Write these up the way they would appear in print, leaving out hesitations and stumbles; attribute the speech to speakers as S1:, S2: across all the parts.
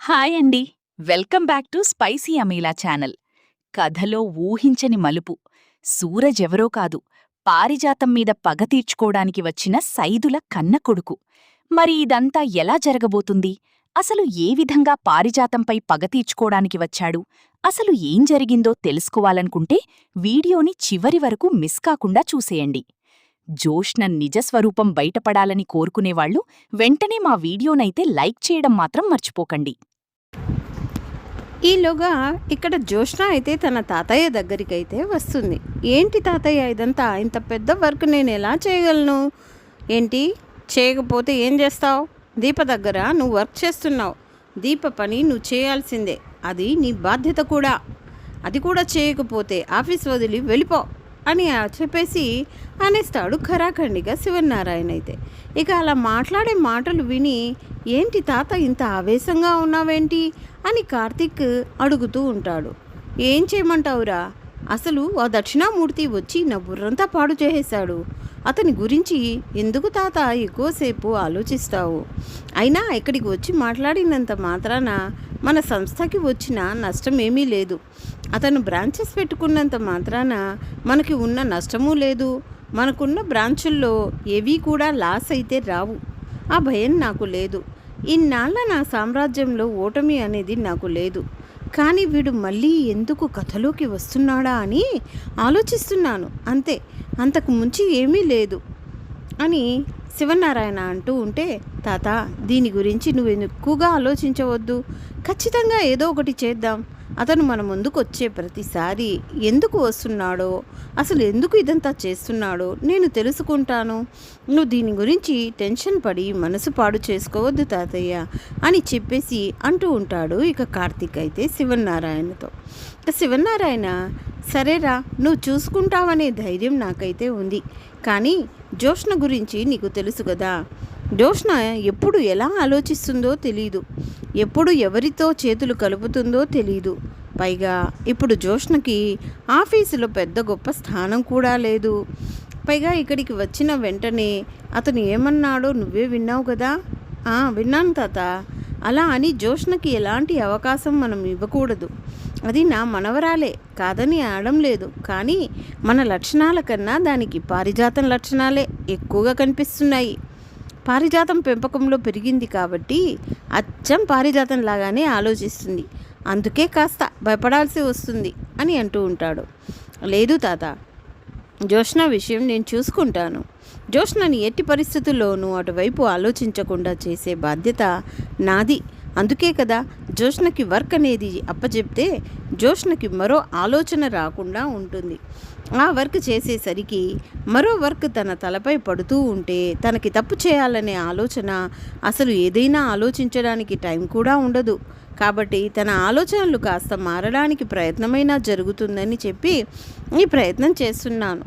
S1: Hi అండి. Welcome back to spicy Ameela channel. కథలో ఊహించని మలుపు. సూరజ్ ఎవరో కాదు, పారిజాతం మీద పగ తీర్చుకోడానికి వచ్చిన సైదుల కన్న కొడుకు. మరి ఇదంతా ఎలా జరగబోతుంది? అసలు ఏ విధంగా పారిజాతంపై పగ తీర్చుకోడానికి వచ్చాడు? అసలు ఏం జరిగిందో తెలుసుకోవాలనుకుంటే వీడియోని చివరి వరకు మిస్ కాకుండా చూసేయండి. జోష్న నిజస్వరూపం బయటపడాలని కోరుకునేవాళ్లు వెంటనే మా వీడియోనైతే లైక్ చేయడం మాత్రం మర్చిపోకండి.
S2: ఈలోగా ఇక్కడ జోష్న అయితే తన తాతయ్య దగ్గరికైతే వస్తుంది. ఏంటి తాతయ్య ఇదంతా, ఇంత పెద్ద వర్క్ నేను ఎలా చేయగలను? ఏంటి చేయకపోతే ఏం చేస్తావు? దీప దగ్గర నువ్వు వర్క్ చేస్తున్నావు, దీప పని నువ్వు చేయాల్సిందే, అది నీ బాధ్యత కూడా. అది కూడా చేయకపోతే ఆఫీస్ వదిలి వెళ్ళిపో అని చెప్పేసి అనేస్తాడు ఖరాఖండిగా శివనారాయణ అయితే. ఇక అలా మాట్లాడే మాటలు విని ఏంటి తాత ఇంత ఆవేశంగా ఉన్నావేంటి అని కార్తీక్ అడుగుతూ ఉంటాడు. ఏం చేయమంటావురా, అసలు ఆ దక్షిణామూర్తి వచ్చి నా బుర్రంతా పాడు చేసేశాడు. అతని గురించి ఎందుకు తాత ఎక్కువసేపు ఆలోచిస్తావు? అయినా ఇక్కడికి వచ్చి మాట్లాడినంత మాత్రాన మన సంస్థకి వచ్చిన నష్టమేమీ లేదు. అతను బ్రాంచెస్ పెట్టుకున్నంత మాత్రాన మనకి ఉన్న నష్టమూ లేదు. మనకున్న బ్రాంచుల్లో ఏవీ కూడా లాస్ అయితే రావు. ఆ భయం నాకు లేదు. ఇన్నాళ్ళ నా సామ్రాజ్యంలో ఓటమి అనేది నాకు లేదు. కానీ వీడు మళ్ళీ ఎందుకు కథలోకి వస్తున్నాడా అని ఆలోచిస్తున్నాను అంతే, అంతకు ముంచి ఏమీ లేదు అని శివనారాయణ అంటూ ఉంటే, తాత దీని గురించి నువ్వు ఎక్కువగా ఆలోచించవద్దు, ఖచ్చితంగా ఏదో ఒకటి చేద్దాం. అతను మన ముందుకు వచ్చే ప్రతిసారి ఎందుకు వస్తున్నాడో, అసలు ఎందుకు ఇదంతా చేస్తున్నాడో నేను తెలుసుకుంటాను. నువ్వు దీని గురించి టెన్షన్ పడి మనసు పాడు చేసుకోవద్దు తాతయ్య అని చెప్పేసి అంటూ ఉంటాడు. ఇక కార్తీక్ అయితే శివనారాయణతో. శివనారాయణ సరేరా, నువ్వు చూసుకుంటావనే ధైర్యం నాకైతే ఉంది. కానీ జోష్న గురించి నీకు తెలుసు కదా, జోష్న ఎప్పుడు ఎలా ఆలోచిస్తుందో తెలీదు, ఎప్పుడు ఎవరితో చేతులు కలుపుతుందో తెలీదు. పైగా ఇప్పుడు జోష్నకి ఆఫీసులో పెద్ద గొప్ప స్థానం కూడా లేదు. పైగా ఇక్కడికి వచ్చిన వెంటనే అతను ఏమన్నాడో నువ్వే విన్నావు కదా. విన్నాను తాత. అలా అని జోష్నకి ఎలాంటి అవకాశం మనం ఇవ్వకూడదు. అది నా మనవరాలే, కాదని అనడం లేదు. కానీ మన లక్షణాల కన్నా దానికి పారిజాతం లక్షణాలే ఎక్కువగా కనిపిస్తున్నాయి. పారిజాతం పెంపకంలో పెరిగింది కాబట్టి అచ్చం పారిజాతం లాగానే ఆలోచిస్తుంది. అందుకే కాస్త భయపడాల్సి వస్తుంది అని అంటూ ఉంటాడు. లేదు తాత, జోష్న విషయం నేను చూసుకుంటాను. జోష్నని ఎట్టి పరిస్థితుల్లోనూ అటువైపు ఆలోచించకుండా చేసే బాధ్యత నాది. అందుకే కదా జోష్నకి వర్క్ అనేది అప్పచెప్తే జోష్నకి మరో ఆలోచన రాకుండా ఉంటుంది. ఆ వర్క్ చేసేసరికి మరో వర్క్ తన తలపై పడుతూ ఉంటే తనకి తప్పు చేయాలనే ఆలోచన, అసలు ఏదైనా ఆలోచించడానికి టైం కూడా ఉండదు. కాబట్టి తన ఆలోచనలు కాస్త మారడానికి ప్రయత్నమైనా జరుగుతుందని చెప్పి ఈ ప్రయత్నం చేస్తున్నాను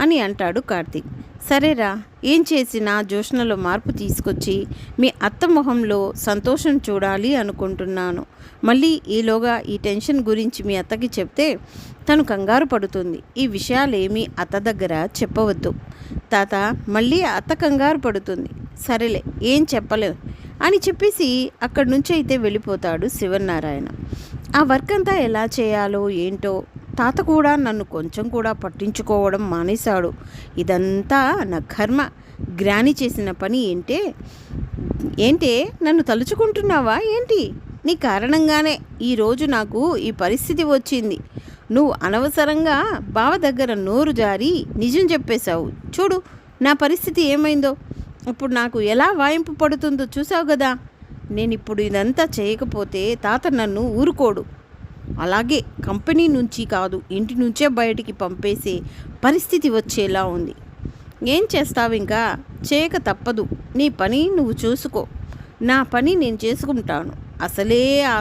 S2: అని అంటాడు కార్తీక్. సరేరా, ఏం చేసినా జోష్నలో మార్పు తీసుకొచ్చి మీ అత్త మొహంలో సంతోషం చూడాలి అనుకుంటున్నాను. మళ్ళీ ఈలోగా ఈ టెన్షన్ గురించి మీ అత్తకి చెప్తే తను కంగారు పడుతుంది. ఈ విషయాలేమీ అత్త దగ్గర చెప్పవద్దు తాత, మళ్ళీ అత్త కంగారు పడుతుంది. సరేలే, ఏం చెప్పలేవు అని చెప్పేసి అక్కడి నుంచి అయితే వెళ్ళిపోతాడు శివనారాయణ. ఆ వర్క్ అంతా ఎలా చేయాలో ఏంటో తాత కూడా నన్ను కొంచెం కూడా పట్టించుకోవడం మానేశాడు. ఇదంతా నా కర్మ. గ్రాని చేసిన పని ఏంటే నన్ను తలుచుకుంటున్నావా ఏంటి? నీ కారణంగానే ఈరోజు నాకు ఈ పరిస్థితి వచ్చింది. నువ్వు అనవసరంగా బావ దగ్గర నోరు జారి నిజం చెప్పేశావు. చూడు నా పరిస్థితి ఏమైందో. ఇప్పుడు నాకు ఎలా వాయింపు పడుతుందో చూసావు కదా. నేను ఇప్పుడు ఇదంతా చేయకపోతే తాత నన్ను ఊరుకోడు. అలాగే కంపెనీ నుంచి కాదు, ఇంటి నుంచే బయటికి పంపేసే పరిస్థితి వచ్చేలా ఉంది. ఏం చేస్తావు, ఇంకా చేయక తప్పదు. నీ పని నువ్వు చూసుకో, నా పని నేను చేసుకుంటాను. అసలే ఆ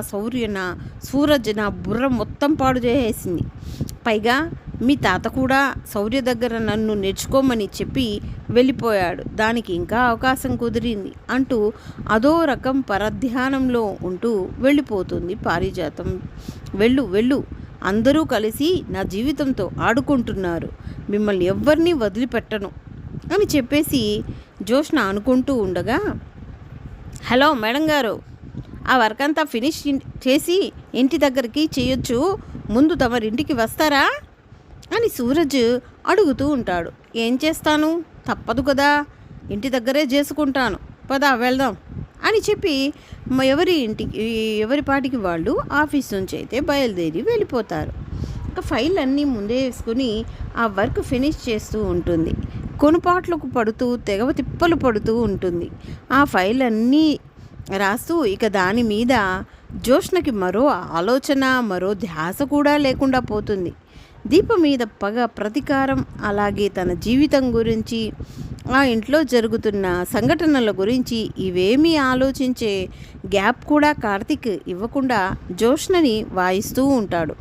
S2: సూరజ్ నా బుర్ర మొత్తం పాడు చేసేసింది. పైగా మీ తాత కూడా శౌర్య దగ్గర నన్ను నేర్చుకోమని చెప్పి వెళ్ళిపోయాడు. దానికి ఇంకా అవకాశం కుదిరింది అంటూ అదో రకం పరధ్యానంలో ఉంటూ వెళ్ళిపోతుంది పారిజాతం. వెళ్ళు, అందరూ కలిసి నా జీవితంతో ఆడుకుంటున్నారు, మిమ్మల్ని ఎవ్వరినీ వదిలిపెట్టను అని చెప్పేసి జోష్న అనుకుంటూ ఉండగా, హలో మేడం గారు ఆ వర్క్ అంతా ఫినిష్ చేసి ఇంటి దగ్గరికి చేయొచ్చు, ముందు తమరింటికి వస్తారా అని సూరజ్ అడుగుతూ ఉంటాడు. ఏం చేస్తాను, తప్పదు కదా, ఇంటి దగ్గరే చేసుకుంటాను, పద వెళ్దాం అని చెప్పి ఎవరి పాటికి వాళ్ళు ఆఫీస్ నుంచి అయితే బయలుదేరి వెళ్ళిపోతారు. ఇంకా ఫైల్ అన్నీ ముందే వేసుకుని ఆ వర్క్ ఫినిష్ చేస్తూ ఉంటుంది. కొనుపాట్లకు పడుతూ తెగవ తిప్పలు పడుతూ ఉంటుంది. ఆ ఫైల్ అన్నీ రాస్తూ ఇక దాని మీద జోష్నకి మరో ఆలోచన, మరో ధ్యాస కూడా లేకుండా పోతుంది. దీప మీద పగ, ప్రతీకారం, అలాగే తన జీవితం గురించి, ఆ ఇంట్లో జరుగుతున్న సంఘటనల గురించి ఇవేమీ ఆలోచించే గ్యాప్ కూడా కార్తీక్ ఇవ్వకుండా జోష్నని వాయిస్తూ ఉంటాడు.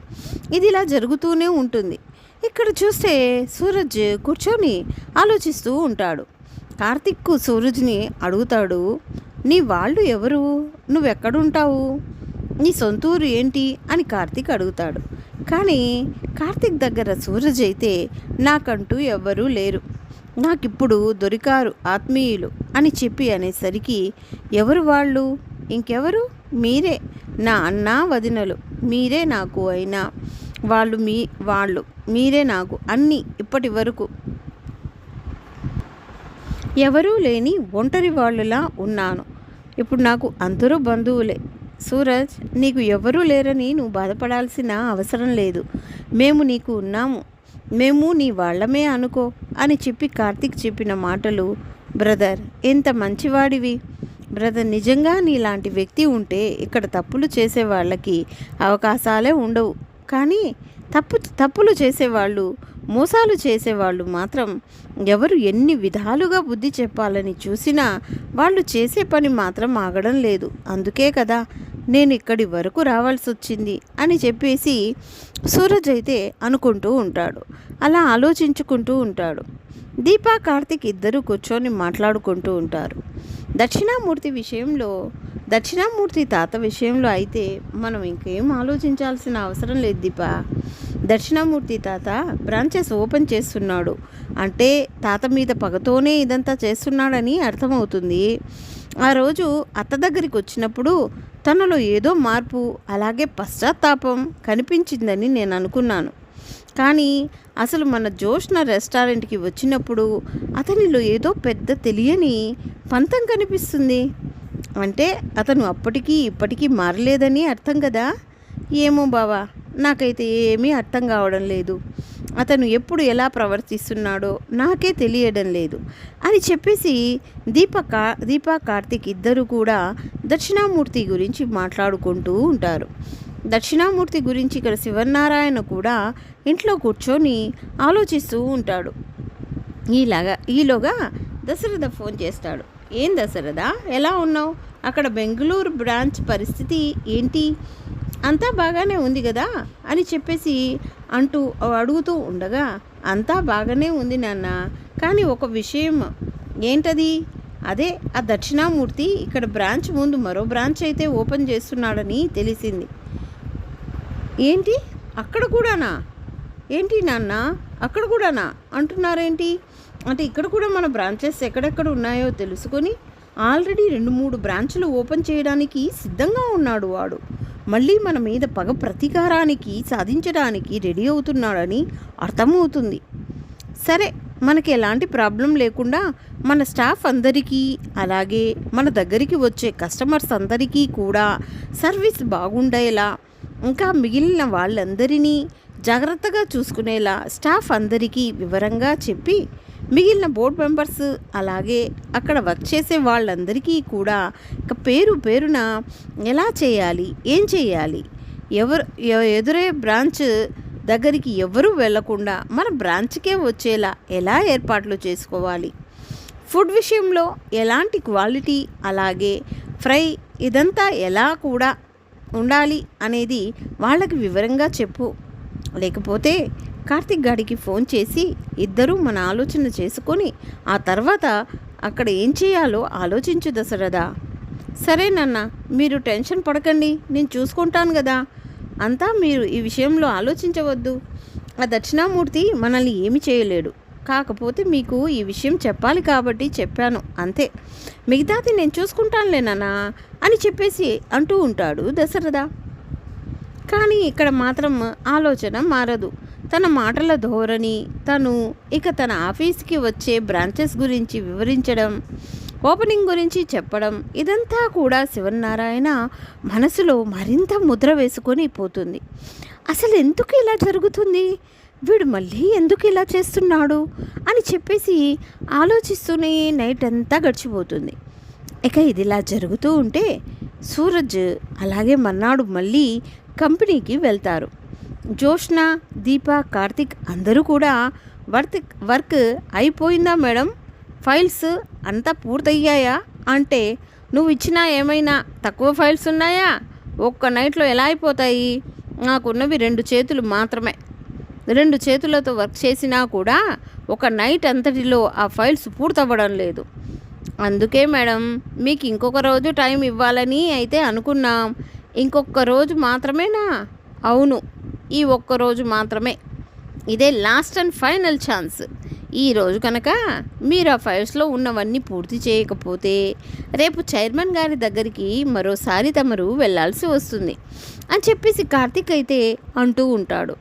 S2: ఇది ఇలా జరుగుతూనే ఉంటుంది. ఇక్కడ చూస్తే సూరజ్ కూర్చొని ఆలోచిస్తూ ఉంటాడు. కార్తీక్ సూరజ్ని అడుగుతాడు, నీ వాళ్ళు ఎవరు, నువ్వెక్కడుంటావు, నీ సొంతూరు ఏంటి అని కార్తీక్ అడుగుతాడు. కానీ కార్తీక్ దగ్గర సూరజ్ అయితే నాకంటూ ఎవ్వరూ లేరు, నాకిప్పుడు దొరికారు ఆత్మీయులు అని చెప్పి అనేసరికి ఎవరు వాళ్ళు, ఇంకెవరు, మీరే నా అన్న వదినలు, మీరే నాకు అయినా వాళ్ళు మీరే నాకు అన్నీ, ఇప్పటి వరకు ఎవరూ లేని ఒంటరి వాళ్ళులా ఉన్నాను. ఇప్పుడు నాకు అందరూ బంధువులే. సూరజ్, నీకు ఎవరూ లేరని నువ్వు బాధపడాల్సిన అవసరం లేదు, మేము నీకు ఉన్నాము, మేము నీ వాళ్ళమే అనుకో అని చెప్పి కార్తీక్ చెప్పిన మాటలు, బ్రదర్ ఎంత మంచివాడివి బ్రదర్, నిజంగా నీలాంటి వ్యక్తి ఉంటే ఇక్కడ తప్పులు చేసే వాళ్ళకి అవకాశాలే ఉండవు, కానీ తప్పులు చేసేవాళ్ళు, మోసాలు చేసేవాళ్ళు మాత్రం ఎవరు ఎన్ని విధాలుగా బుద్ధి చెప్పాలని చూసినా వాళ్ళు చేసే పని మాత్రం ఆగడం లేదు, అందుకే కదా నేను ఇక్కడి వరకు రావాల్సి వచ్చింది అని చెప్పేసి సూరజ్ అయితే అనుకుంటూ ఉంటాడు. అలా ఆలోచించుకుంటూ ఉంటాడు. దీపా, కార్తీక్ ఇద్దరు కూర్చొని మాట్లాడుకుంటూ ఉంటారు. దక్షిణామూర్తి తాత విషయంలో అయితే మనం ఇంకేం ఆలోచించాల్సిన అవసరం లేదు దీపా. దక్షిణామూర్తి తాత బ్రాంచెస్ ఓపెన్ చేస్తున్నాడు అంటే తాత మీద పగతోనే ఇదంతా చేస్తున్నాడని అర్థమవుతుంది. ఆ రోజు అత్త దగ్గరికి వచ్చినప్పుడు తనలో ఏదో మార్పు, అలాగే పశ్చాత్తాపం కనిపించిందని నేను అనుకున్నాను. కానీ అసలు మన జోష్న రెస్టారెంట్కి వచ్చినప్పుడు అతనిలో ఏదో పెద్ద తెలియని పంతం కనిపిస్తుంది. అంటే అతను అప్పటికీ ఇప్పటికీ మారలేదని అర్థం కదా. ఏమో బావా, నాకైతే ఏమీ అర్థం కావడం లేదు, అతను ఎలా ప్రవర్తిస్తున్నాడో నాకే తెలియడం లేదు అని చెప్పేసి దీపా కార్తీక్ ఇద్దరు కూడా దక్షిణామూర్తి గురించి మాట్లాడుకుంటూ ఉంటారు. దక్షిణామూర్తి గురించి ఇక్కడ శివనారాయణ కూడా ఇంట్లో కూర్చొని ఆలోచిస్తూ ఉంటాడు. ఈలోగా దశరథ ఫోన్ చేస్తాడు. ఏం దశరథ, ఎలా ఉన్నావు, అక్కడ బెంగళూరు బ్రాంచ్ పరిస్థితి ఏంటి, అంతా బాగానే ఉంది కదా అని చెప్పేసి అడుగుతూ ఉండగా, అంతా బాగానే ఉంది నాన్న, కానీ ఒక విషయం. ఏంటది? అదే ఆ దక్షిణామూర్తి ఇక్కడ బ్రాంచ్ ముందు మరో బ్రాంచ్ అయితే ఓపెన్ చేస్తున్నాడని తెలిసింది. ఏంటి, అక్కడ కూడానా? ఏంటి నాన్న, అక్కడ కూడానా అంటున్నారేంటి? అంటే ఇక్కడ కూడా మన బ్రాంచెస్ ఎక్కడెక్కడ ఉన్నాయో తెలుసుకొని ఆల్రెడీ 2-3 బ్రాంచ్లు ఓపెన్ చేయడానికి సిద్ధంగా ఉన్నాడు వాడు. మళ్ళీ మన మీద పగ ప్రతీకారానికి సాధించడానికి రెడీ అవుతున్నాడని అర్థమవుతుంది. సరే, మనకి ఎలాంటి ప్రాబ్లం లేకుండా మన స్టాఫ్ అందరికీ, అలాగే మన దగ్గరికి వచ్చే కస్టమర్స్ అందరికీ కూడా సర్వీస్ బాగుండేలా, ఇంకా మిగిలిన వాళ్ళందరినీ జాగ్రత్తగా చూసుకునేలా స్టాఫ్ అందరికీ వివరంగా చెప్పి, మిగిలిన బోర్డ్ మెంబర్స్ అలాగే అక్కడ వర్క్ చేసే వాళ్ళందరికీ కూడా ఇక పేరున ఎలా చేయాలి, ఏం చేయాలి, ఎదురే బ్రాంచ్ దగ్గరికి ఎవరూ వెళ్లకుండా మన బ్రాంచ్కే వచ్చేలా ఎలా ఏర్పాట్లు చేసుకోవాలి, ఫుడ్ విషయంలో ఎలాంటి క్వాలిటీ, అలాగే ఫ్రై ఇదంతా ఎలా కూడా ఉండాలి అనేది వాళ్ళకి వివరంగా చెప్పు. లేకపోతే కార్తీక్ గాడికి ఫోన్ చేసి ఇద్దరూ మన ఆలోచన చేసుకొని ఆ తర్వాత అక్కడ ఏం చేయాలో ఆలోచించు దశరథ. సరేనన్న, మీరు టెన్షన్ పడకండి, నేను చూసుకుంటాను కదా, అంతా మీరు ఈ విషయంలో ఆలోచించవద్దు. ఆ దక్షిణామూర్తి మనల్ని ఏమి చేయలేడు, కాకపోతే మీకు ఈ విషయం చెప్పాలి కాబట్టి చెప్పాను అంతే. మిగతాది నేను చూసుకుంటానులే నాన్నా అని చెప్పేసి అంటూ ఉంటాడు దశరథ. కానీ ఇక్కడ మాత్రం ఆలోచన మారదు. తన మాటల ధోరణి, తను ఇక తన ఆఫీస్కి వచ్చే బ్రాంచెస్ గురించి వివరించడం, ఓపెనింగ్ గురించి చెప్పడం, ఇదంతా కూడా శివనారాయణ మనసులో మరింత ముద్ర వేసుకొని పోతుంది. అసలు ఎందుకు ఇలా జరుగుతుంది, వీడు మళ్ళీ ఎందుకు ఇలా చేస్తున్నాడు అని చెప్పేసి ఆలోచిస్తూనే నైట్ అంతా గడిచిపోతుంది. ఇక ఇది ఇలా జరుగుతూ ఉంటే సూరజ్ అలాగే మర్నాడు మళ్ళీ కంపెనీకి వెళ్తారు. జోష్న, దీప, కార్తిక్ అందరూ కూడా వర్క్ అయిపోయిందా మేడం, ఫైల్స్ అంతా పూర్తయ్యాయా అంటే, నువ్వు ఇచ్చినా ఏమైనా తక్కువ ఫైల్స్ ఉన్నాయా, ఒక్క నైట్లో ఎలా అయిపోతాయి, నాకున్నవి 2 చేతులు మాత్రమే, 2 చేతులతో వర్క్ చేసినా కూడా ఒక నైట్ అంతటిలో ఆ ఫైల్స్ పూర్తవ్వడం లేదు. అందుకే మేడం మీకు ఇంకొక రోజు టైం ఇవ్వాలని అయితే అనుకున్నాం. ఇంకొక రోజు మాత్రమేనా? అవును, ఈ ఒక్కరోజు మాత్రమే. ఇదే లాస్ట్ అండ్ ఫైనల్ ఛాన్స్. ఈరోజు కనుక మీరు ఆ ఫైల్స్లో ఉన్నవన్నీ పూర్తి చేయకపోతే రేపు చైర్మన్ గారి దగ్గరికి మరోసారి తమరు వెళ్ళాల్సి వస్తుంది అని చెప్పేసి కార్తిక్ అయితే అంటూ ఉంటాడు.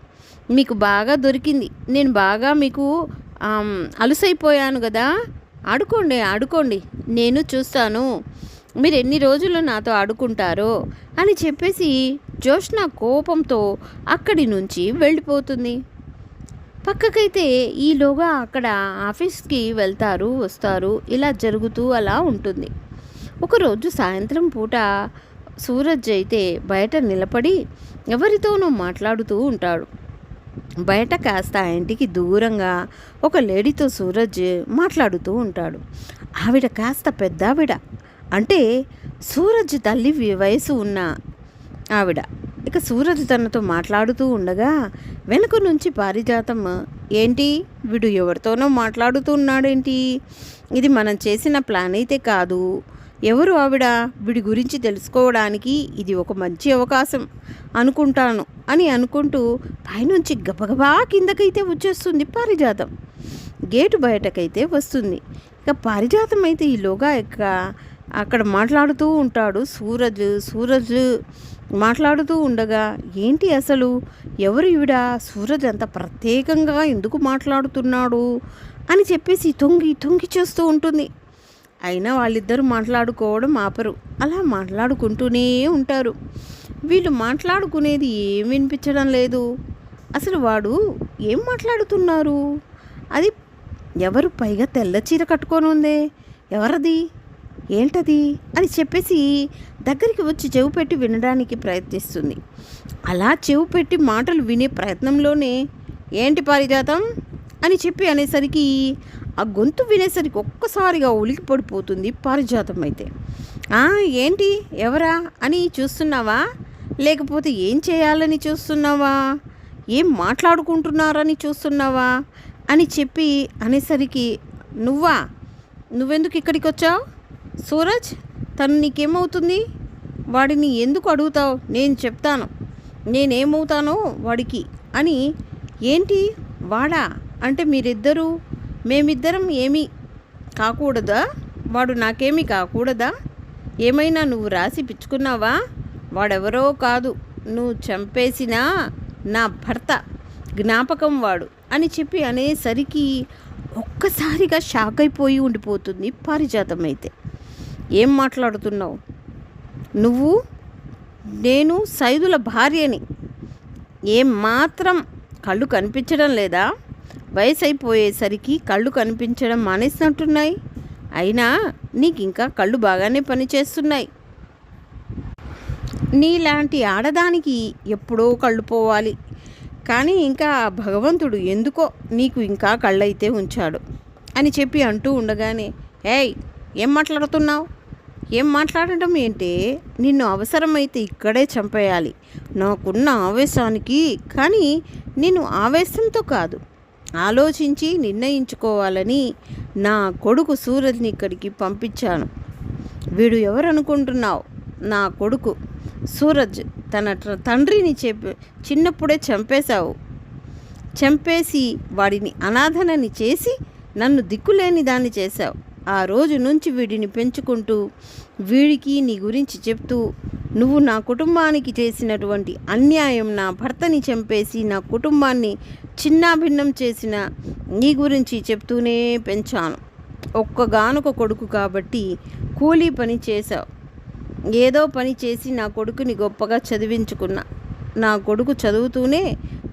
S2: మీకు బాగా దొరికింది, నేను బాగా మీకు అలుసైపోయాను కదా, ఆడుకోండి, నేను చూస్తాను మీరు ఎన్ని రోజులు నాతో ఆడుకుంటారో అని చెప్పేసి జోష్న కోపంతో అక్కడి నుంచి వెళ్ళిపోతుంది. పక్కకైతే ఈలోగా అక్కడ ఆఫీస్కి వెళ్తారు, వస్తారు, ఇలా జరుగుతూ అలా ఉంటుంది. ఒకరోజు సాయంత్రం పూట సూరజ్ అయితే బయట నిలబడి ఎవరితోనో మాట్లాడుతూ ఉంటాడు. బయట కాస్త ఇంటికి దూరంగా ఒక లేడీతో సూరజ్ మాట్లాడుతూ ఉంటాడు. ఆవిడ కాస్త పెద్దావిడ, అంటే సూరజ్ తల్లి వయసు ఉన్న ఆవిడ. ఇక సూరజ్ తనతో మాట్లాడుతూ ఉండగా వెనుక నుంచి పారిజాతం, ఏంటి వీడు ఎవరితోనో మాట్లాడుతూ ఉన్నాడేంటి, ఇది మనం చేసిన ప్లాన్ అయితే కాదు, ఎవరు ఆవిడ, వీడి గురించి తెలుసుకోవడానికి ఇది ఒక మంచి అవకాశం అనుకుంటాను అని అనుకుంటూ పైనుంచి గబగబా కిందకైతే వచ్చేస్తుంది పారిజాతం. గేటు బయటకైతే వస్తుంది. ఇక పారిజాతం అయితే ఈలోగా అక్కడ మాట్లాడుతూ ఉంటాడు సూరజ్ మాట్లాడుతూ ఉండగా, ఏంటి అసలు ఎవరు ఈవిడ, సూరజ్ అంత ప్రత్యేకంగా ఎందుకు మాట్లాడుతున్నాడు అని చెప్పేసి తొంగి చేస్తూ ఉంటుంది. అయినా వాళ్ళిద్దరూ మాట్లాడుకోవడం ఆపరు, అలా మాట్లాడుకుంటూనే ఉంటారు. వీళ్ళు మాట్లాడుకునేది ఏం వినిపించడం లేదు. అసలు వాడు ఏం మాట్లాడుతున్నారు, అది ఎవరు, పైగా తెల్ల చీర కట్టుకొని ఉందే, ఎవరది, ఏంటది అని చెప్పేసి దగ్గరికి వచ్చి చెవు పెట్టి వినడానికి ప్రయత్నిస్తుంది. అలా చెవు పెట్టి మాటలు వినే ప్రయత్నంలోనే, ఏంటి పారిజాతం అని చెప్పి అనేసరికి ఆ గొంతు వినేసరికి ఒక్కసారిగా ఉలికి పడిపోతుంది పారిజాతం అయితే. ఏంటి ఎవరా అని చూస్తున్నావా, లేకపోతే ఏం చేయాలని చూస్తున్నావా, ఏం మాట్లాడుకుంటున్నారని చూస్తున్నావా అని చెప్పి అనేసరికి, నువ్వెందుకు ఇక్కడికి వచ్చావు సూరజ్, తను నీకేమవుతుంది, వాడిని ఎందుకు అడుగుతావు, నేను చెప్తాను నేనేమవుతానో వాడికి అని. ఏంటి వాడా అంటే మేమిద్దరం ఏమీ కాకూడదా, వాడు నాకేమీ కాకూడదా, ఏమైనా నువ్వు రాసి పిచ్చుకున్నావా, వాడెవరో కాదు, నువ్వు చంపేసిన నా భర్త జ్ఞాపకం వాడు అని చెప్పి అనేసరికి ఒక్కసారిగా షాక్ అయిపోయి ఉండిపోతుంది పారిజాతం అయితే. ఏం మాట్లాడుతున్నావు నువ్వు, నేను సైదుల భార్యని, ఏం మాత్రం కళ్ళు కనిపించడం లేదా, వయసు అయిపోయేసరికి కళ్ళు కనిపించడం మానేసినట్టున్నాయి, అయినా నీకు ఇంకా కళ్ళు బాగానే పనిచేస్తున్నాయి, నీలాంటి ఆడదానికి ఎప్పుడో కళ్ళు పోవాలి, కానీ ఇంకా భగవంతుడు ఎందుకో నీకు ఇంకా కళ్ళైతే ఉంచాడు అని చెప్పి అంటూ ఉండగానే, ఏయ్ ఏం మాట్లాడుతున్నావు, ఏం మాట్లాడటం ఏంటే, నిన్ను అవసరమైతే ఇక్కడే చంపేయాలి నాకున్న ఆవేశానికి, కానీ నేను ఆవేశంతో కాదు, ఆలోచించి నిర్ణయించుకోవాలని నా కొడుకు సూరజ్ని ఇక్కడికి పంపించాను. వీడు ఎవరనుకుంటున్నావు, నా కొడుకు సూరజ్, తన తండ్రిని చిన్నప్పుడే చంపేశావు, చంపేసి వాడిని అనాథనని చేసి నన్ను దిక్కులేని దాన్ని చేశావు. ఆ రోజు నుంచి వీడిని పెంచుకుంటూ వీడికి నీ గురించి చెప్తూ నువ్వు నా కుటుంబానికి చేసినటువంటి అన్యాయం, నా భర్తని చంపేసి నా కుటుంబాన్ని చిన్నాభిన్నం చేసిన నీ గురించి చెప్తూనే పెంచాను. ఒక్కగానొక కొడుకు కాబట్టి కూలీ పని చేశావు. ఏదో పని చేసి నా కొడుకుని గొప్పగా చదివించుకున్నా. నా కొడుకు చదువుతూనే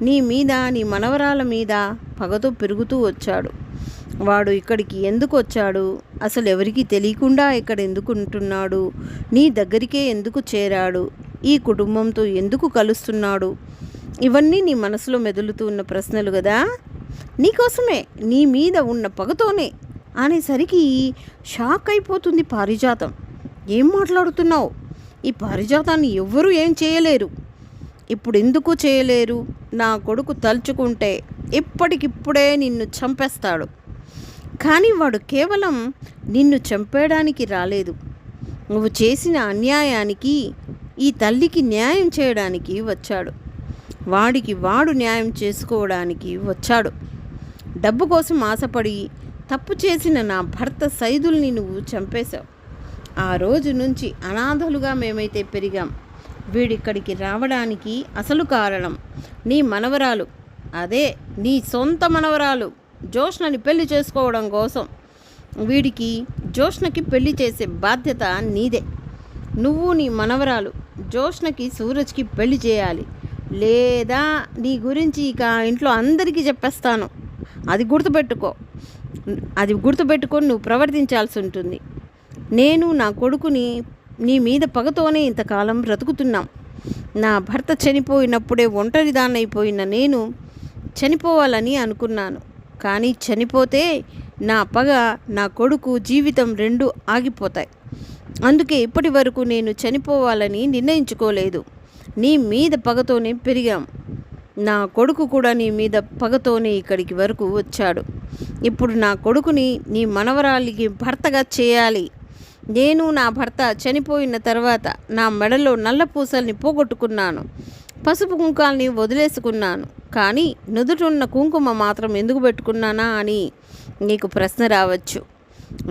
S2: నీ మీద, నీ మనవరాల మీద పగతో పెరుగుతూ వచ్చాడు. వాడు ఇక్కడికి ఎందుకు వచ్చాడు, అసలు ఎవరికీ తెలియకుండా ఇక్కడ ఎందుకు ఉంటున్నాడు, నీ దగ్గరికే ఎందుకు చేరాడు, ఈ కుటుంబంతో ఎందుకు కలుస్తున్నాడు, ఇవన్నీ నీ మనసులో మెదులుతూ ఉన్న ప్రశ్నలు కదా. నీకోసమే, నీ మీద ఉన్న పగతోనే అనేసరికి షాక్ అయిపోతుంది పారిజాతం. ఏం మాట్లాడుతున్నావు? ఈ పారిజాతాన్ని ఎవ్వరూ ఏం చేయలేరు. ఇప్పుడు ఎందుకు చేయలేరు? నా కొడుకు తలుచుకుంటే ఇప్పటికిప్పుడే నిన్ను చంపేస్తాడు. కానీ వాడు కేవలం నిన్ను చంపేయడానికి రాలేదు. నువ్వు చేసిన అన్యాయానికి ఈ తల్లికి న్యాయం చేయడానికి వచ్చాడు. వాడికి వాడు న్యాయం చేసుకోవడానికి వచ్చాడు. డబ్బు కోసం ఆశపడి తప్పు చేసిన నా భర్త సైదుల్ని నువ్వు చంపేశావు. ఆ రోజు నుంచి అనాథలుగా మేమైతే పెరిగాం. వీడిక్కడికి రావడానికి అసలు కారణం నీ మనవరాలు, అదే నీ సొంత మనవరాలు జోష్నని పెళ్లి చేసుకోవడం కోసం. వీడికి జోష్నకి పెళ్లి చేసే బాధ్యత నీదే. నువ్వు నీ మనవరాలు జోష్నకి సూరజ్కి పెళ్లి చేయాలి, లేదా నీ గురించి ఇక ఇంట్లో అందరికీ చెప్పేస్తాను. అది గుర్తుపెట్టుకొని నువ్వు ప్రవర్తించాల్సి ఉంటుంది. నేను నా కొడుకుని నీ మీద పగతోనే ఇంతకాలం బ్రతుకుతున్నాం. నా భర్త చనిపోయినప్పుడే ఒంటరిదాన్నైపోయిన నేను చనిపోవాలని అనుకున్నాను. కానీ చనిపోతే నా పగ, నా కొడుకు జీవితం రెండూ ఆగిపోతాయి. అందుకే ఇప్పటి వరకు నేను చనిపోవాలని నిర్ణయించుకోలేదు. నీ మీద పగతోనే పెరిగాం. నా కొడుకు కూడా నీ మీద పగతోనే ఇక్కడికి వరకు వచ్చాడు. ఇప్పుడు నా కొడుకుని నీ మనవరాలికి భర్తగా చేయాలి. నేను నా భర్త చనిపోయిన తర్వాత నా మెడలో నల్ల పూసల్ని పోగొట్టుకున్నాను, పసుపు కుంకాల్ని వదిలేసుకున్నాను. కానీ నుదుటున్న కుంకుమ మాత్రం ఎందుకు పెట్టుకున్నానా అని నీకు ప్రశ్న రావచ్చు.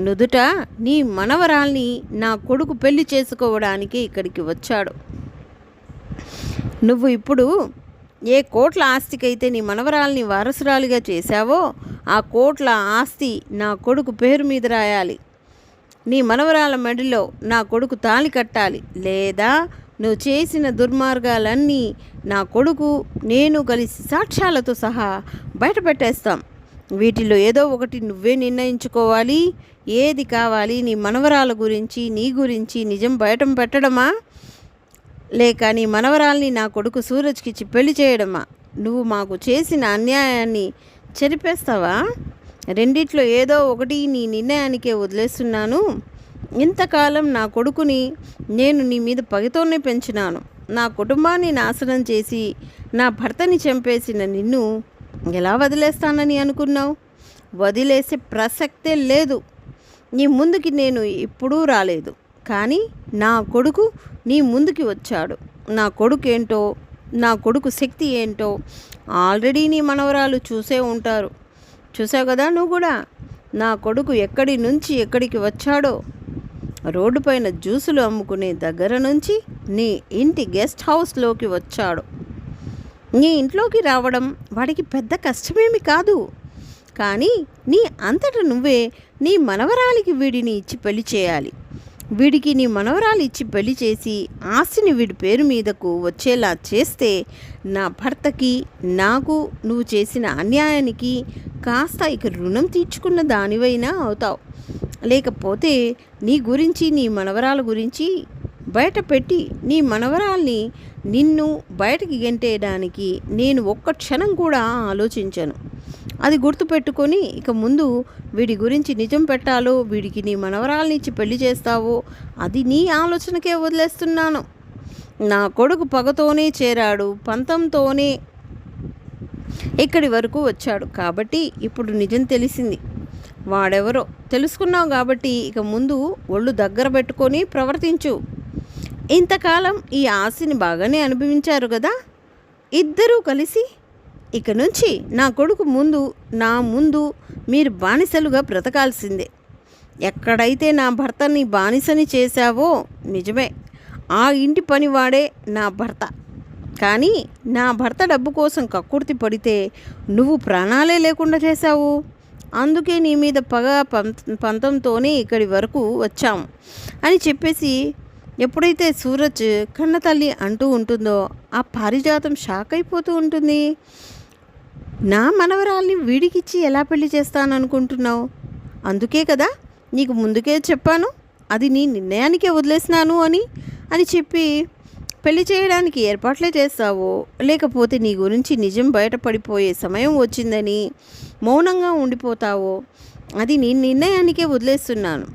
S2: నుదుట నీ మనవరాల్ని నా కొడుకు పెళ్లి చేసుకోవడానికి ఇక్కడికి వచ్చాడు. నువ్వు ఇప్పుడు ఏ కోట్ల ఆస్తికైతే నీ మనవరాల్ని వారసురాలిగా చేశావో ఆ కోట్ల ఆస్తి నా కొడుకు పేరు మీద రాయాలి. నీ మనవరాల మెడలో నా కొడుకు తాళి కట్టాలి, లేదా నువ్వు చేసిన దుర్మార్గాలన్నీ నా కొడుకు నేను కలిసి సాక్ష్యాలతో సహా బయట పెట్టేస్తాం. వీటిలో ఏదో ఒకటి నువ్వే నిర్ణయించుకోవాలి. ఏది కావాలి? నీ మనవరాల గురించి, నీ గురించి నిజం బయట పెట్టడమా, లేక నీ మనవరాల్ని నా కొడుకు సూరజ్కి ఇచ్చి పెళ్లి చేయడమా? నువ్వు మాకు చేసిన అన్యాయాన్ని చెరిపేస్తావా? రెండిట్లో ఏదో ఒకటి నీ నిర్ణయానికే వదిలేస్తున్నాను. ఇంతకాలం నా కొడుకుని నేను నీ మీద పగతోనే పెంచినాను. నా కుటుంబాన్ని నాశనం చేసి నా భర్తని చంపేసిన నిన్ను ఎలా వదిలేస్తానని అనుకున్నావు? వదిలేసే ప్రసక్తే లేదు. నీ ముందుకి నేను ఎప్పుడూ రాలేదు, కానీ నా కొడుకు నీ ముందుకి వచ్చాడు. నా కొడుకు ఏంటో, నా కొడుకు శక్తి ఏంటో ఆల్రెడీ నీ మనవరాలు చూసే ఉంటారు. చూసావు కదా నువ్వు కూడా. నా కొడుకు ఎక్కడి నుంచి ఎక్కడికి వచ్చాడో, రోడ్డు పైన జ్యూసులు అమ్ముకునే దగ్గర నుంచి నీ ఇంటి గెస్ట్ హౌస్లోకి వచ్చాడు. నీ ఇంట్లోకి రావడం వాడికి పెద్ద కష్టమేమి కాదు. కానీ నీ అంతట నువ్వే నీ మనవరాలికి వీడిని ఇచ్చి పెళ్లి చేయాలి. వీడికి నీ మనవరాలు ఇచ్చి పెళ్లి చేసి ఆస్తిని వీడి పేరు మీదకు వచ్చేలా చేస్తే నా భర్తకి, నాకు నువ్వు చేసిన అన్యాయానికి కాస్త ఇక రుణం తీర్చుకున్న దానివైనా అవుతావు. లేకపోతే నీ గురించి, నీ మనవరాల గురించి బయట పెట్టి నీ మనవరాల్ని నిన్ను బయటకి గెంటేయడానికి నేను ఒక్క క్షణం కూడా ఆలోచించను. అది గుర్తుపెట్టుకొని ఇక ముందు వీడి గురించి నిజం పెట్టాలో, వీడికి నీ మనవరాల్ని ఇచ్చి పెళ్లి చేస్తావో అది నీ ఆలోచనకే వదిలేస్తున్నాను. నా కొడుకు పగతోనే చేరాడు, పంతంతోనే ఇక్కడి వరకు వచ్చాడు. కాబట్టి ఇప్పుడు నిజం తెలిసింది. వాడెవరో తెలుసుకున్నావు కాబట్టి ఇక ముందు ఒళ్ళు దగ్గర పెట్టుకొని ప్రవర్తించు. ఇంతకాలం ఈ ఆస్తిని బాగానే అనుభవించారు కదా ఇద్దరూ కలిసి. ఇక నుంచి నా కొడుకు నా ముందు మీరు బానిసలుగా బ్రతకాల్సిందే. ఎక్కడైతే నా భర్తని బానిసని చేశావో నిజమే, ఆ ఇంటి పనివాడే నా భర్త. కానీ నా భర్త డబ్బు కోసం కక్కుర్తి పడితే నువ్వు ప్రాణాలే లేకుండా చేశావు. అందుకే నీ మీద పగ పంతంతోనే ఇక్కడి వరకు వచ్చాము అని చెప్పేసి ఎప్పుడైతే సూరజ్ కన్న తల్లి అంటూ ఉంటుందో ఆ పారిజాతం షాక్ అయిపోతూ ఉంటుంది. నా మనవరాల్ని వీడికిచ్చి ఎలా పెళ్లి చేస్తాననుకుంటున్నావు? అందుకే కదా నీకు ముందుకే చెప్పాను, అది నీ నిర్ణయానికే వదిలేసినాను అని చెప్పి పెళ్లి చేయడానికి ఏర్పాట్లే చేస్తావో, లేకపోతే నీ గురించి నిజం బయటపడిపోయే సమయం వచ్చిందని మౌనంగా ఉండిపోతావో, అది నీ నిర్ణయానికే వదిలేస్తున్నాను.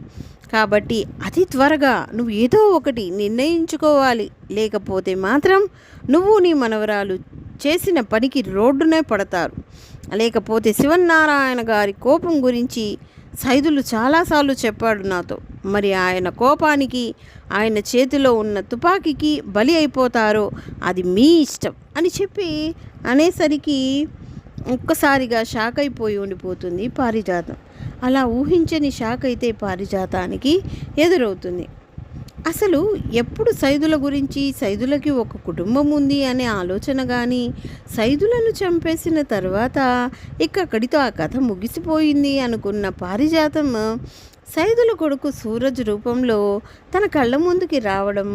S2: కాబట్టి అతి త్వరగా నువ్వు ఏదో ఒకటి నిర్ణయించుకోవాలి. లేకపోతే మాత్రం నువ్వు నీ మనవరాలు చేసిన పనికి రోడ్డునే పడతారు. లేకపోతే శివనారాయణ గారి కోపం గురించి సైదులు చాలాసార్లు చెప్పాడు నాతో. మరి ఆయన కోపానికి, ఆయన చేతిలో ఉన్న తుపాకీకి బలి అయిపోతారో అది మీ ఇష్టం అని చెప్పి అనేసరికి ఒక్కసారిగా షాక్ అయిపోయి ఉండిపోతుంది పారిజాతం. అలా ఊహించని షాక్ అయితే పారిజాతానికి ఎదురవుతుంది. అసలు ఎప్పుడు సైదుల గురించి, సైదులకి ఒక కుటుంబం ఉంది అనే ఆలోచన కానీ, సైదులను చంపేసిన తర్వాత ఇక్కడితో ఆ కథ ముగిసిపోయింది అనుకున్న పారిజాతం సైదుల కొడుకు సూరజ్ రూపంలో తన కళ్ళ ముందుకి రావడం,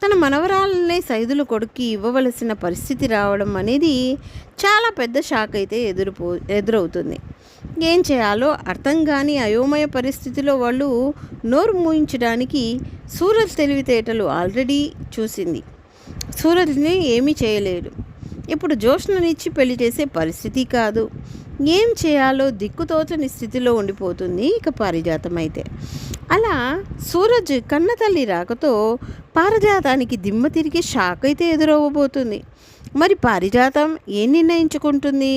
S2: తన మనవరాలనే సైదుల కొడుక్కి ఇవ్వవలసిన పరిస్థితి రావడం అనేది చాలా పెద్ద షాక్ అయితే ఎదురవుతుంది. ఏం చేయాలో అర్థం కాని అయోమయ పరిస్థితిలో వాళ్ళు నోరు మూయించడానికి సూరజ్ తెలివితేటలు ఆల్రెడీ చూసింది. సూరజ్ని ఏమీ చేయలేడు. ఇప్పుడు జోష్ననిచ్చి పెళ్లి చేసే పరిస్థితి కాదు. ఏం చేయాలో దిక్కుతోచని స్థితిలో ఉండిపోతుంది ఇక పారిజాతం అయితే. అలా సూరజ్ కన్న తల్లి రాకతో పారిజాతానికి దిమ్మ తిరిగి షాక్ అయితే ఎదురవ్వబోతుంది. మరి పారిజాతం ఏం నిర్ణయించుకుంటుంది?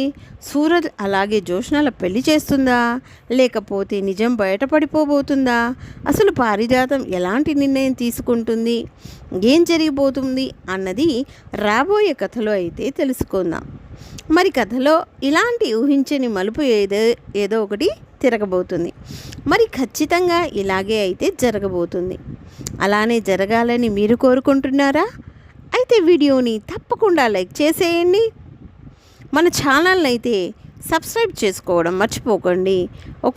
S2: సూరజ్ అలాగే జోష్నల పెళ్లి చేస్తుందా, లేకపోతే నిజం బయటపడిపోబోతుందా? అసలు పారిజాతం ఎలాంటి నిర్ణయం తీసుకుంటుంది, ఏం జరిగిపోతుంది అన్నది రాబోయే కథలో అయితే తెలుసుకుందాం. మరి కథలో ఇలాంటి ఊహించని మలుపు ఏదో ఒకటి తిరగబోతుంది. మరి ఖచ్చితంగా ఇలాగే అయితే జరగబోతుంది. అలానే జరగాలని మీరు కోరుకుంటున్నారా? అయితే వీడియోని తప్పకుండా లైక్ చేసేయండి. మన ఛానల్ని అయితే సబ్స్క్రైబ్ చేసుకోవడం మర్చిపోకండి.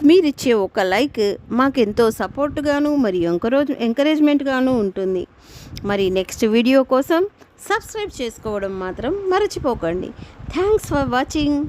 S2: మీరిచ్చే ఒక లైక్ మాకెంతో సపోర్ట్గాను మరియు ఎంకరేజ్మెంట్గాను ఉంటుంది. మరి నెక్స్ట్ వీడియో కోసం సబ్స్క్రైబ్ చేసుకోవడం మాత్రం మర్చిపోకండి. Thanks for watching.